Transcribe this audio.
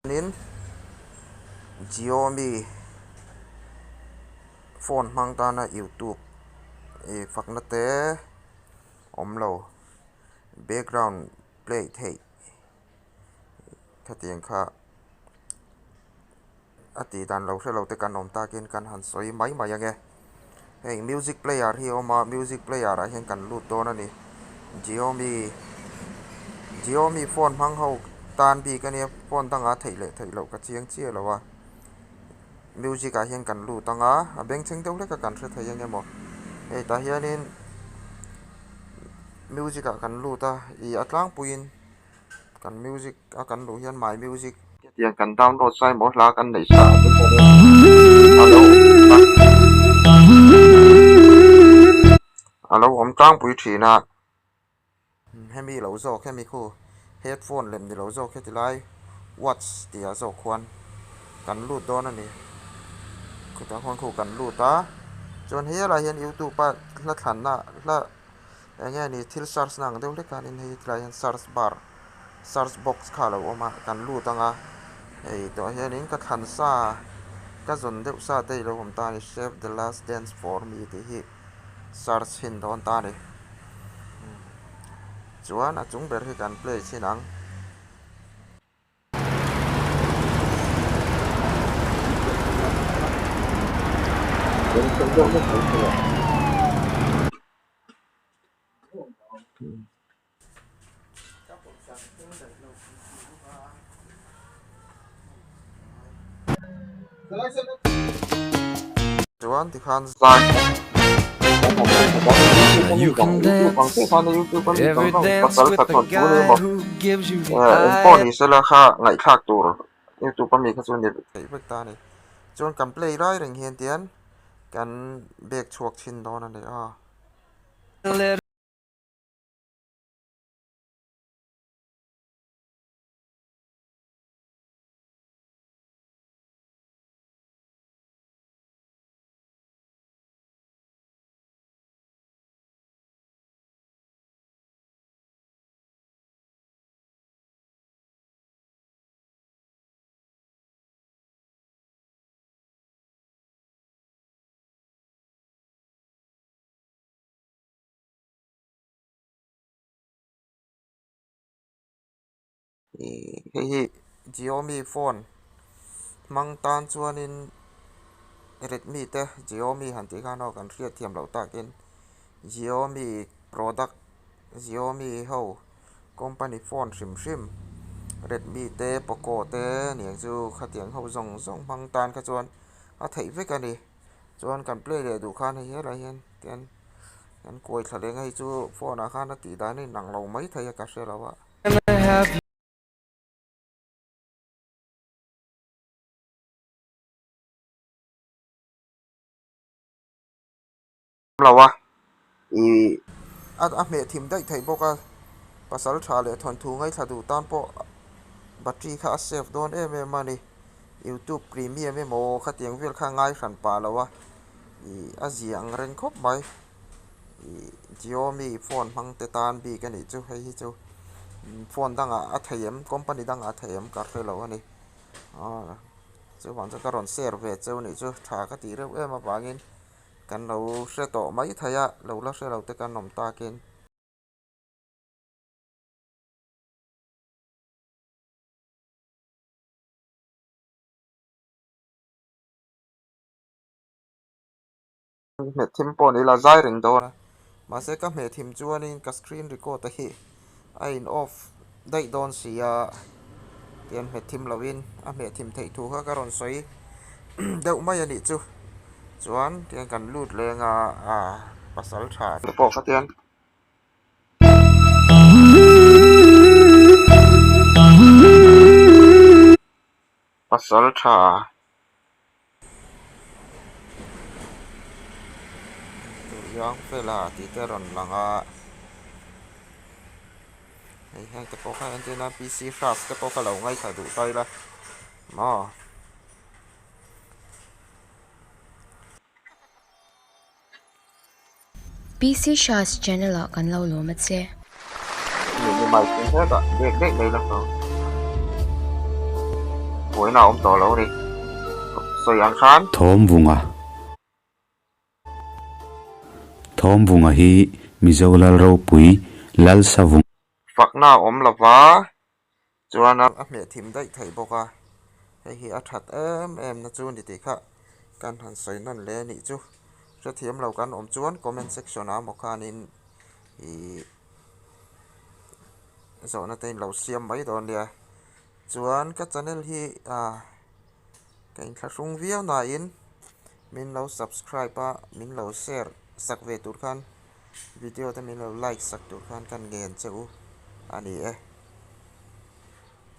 Nin Xiaomi phone hmang tana YouTube Fakna omlo background play theih khatiang kha ati dan lo se lo te kan om takin kan han soi mai mai ange hey music player hi oma music player a hian kan lut don ani Xiaomi phone hmang ho tan bi kan e phone tanga theih lo ka chiang chia lo wa music a hian kan lut tanga a beng cheng deuh le ka kan hre thei ange mo hey ta hianin music a kan lut ta I atlang puin kan music a kan lu hian my music tiang kan download sai mo hla kan nei sa alo om tang pui thina hemi lo zo hemi khu headphone lem ni lo zo kheti lai watch tia zo khwan kan lut don ani khu ta khon khu kan lut ta chon he la hian YouTube pa la than na la enge ni thil search nang deuh le kan in hei trai hian search box kha lo oma kan lut anga ei to hian in ka than sa ka zon deuh sa te lo hom ta ni save the last dance for me ti hi search hin don ta ni chuan a chung ber hi kan play chinang chuan ti khan zai You can dance every dance with the guy who gives you the eye. phone ni sela kha ngai khak tur YouTube pa mi kha chun ni thei bek ta ni chuan kan play rai reng hian tian kan bek chuak chin don ani hi Xiaomi phone mang tan chuanin Redmi te Xiaomi han ti khan ho kan hriat thiam lo takin Xiaomi product Xiaomi ho company phone hrim Redmi te Poco te niang chu khatiang ho zong mang tan kha chuan a thei vek ani chuan kan play le du khan hi la hian tian kan koi thleng hai chu phone a khan a ti dan ni nang lo mai thei ka hre lawa lawa a me thim dai thei boka pasal tha le thon thu ngai thadu tan po battery kha save don mani YouTube premium mo khatiang vel kha ngai hran pa lawa a ziang reng khop mai Xiaomi phone hmang te tan bi ka ni chu hei hi chu phone danga a theim company danga a theim ka hre lo ani chu wang cha karon share ve chu ni chu tha ka ti reuh em a bangin kan lo hre to mai thaya lo la hre lo te kan nom takin me thim pon ila zai ring do ma se ka me thim chuanin ka screen record a hi a in off dai don sia tian me thim lawin a me thim thei thu kha karon soi deuh mai ani chu chuan tian kan lut lenga pasal tha po kha tian pasal tha yang vela ti te ron langa hei te po kha antenna PC fast te po kha lo ngai tha du tai la ma PC Shah's channel kan lo lo mat se ni mai tin he da dek dek nei la phối nào ông tỏ lâu đi rồi ăn khán thom vunga hi mizolal ro pui lal savung Fakna om là vá chuan a mẹ thím đấy thầy bốc à hay hi a that em na chuan đi tì khá kan han soi nan le ni chu rất thiếm lâu kan om chuan comment section a một khan in hi zo na tên lâu xiêm mấy đòn đi chuan các channel hi cái khá sung video na in min lâu subscribe min lâu share sak ve tur khan video ta min lâu like sak tur khan kan gen chu ani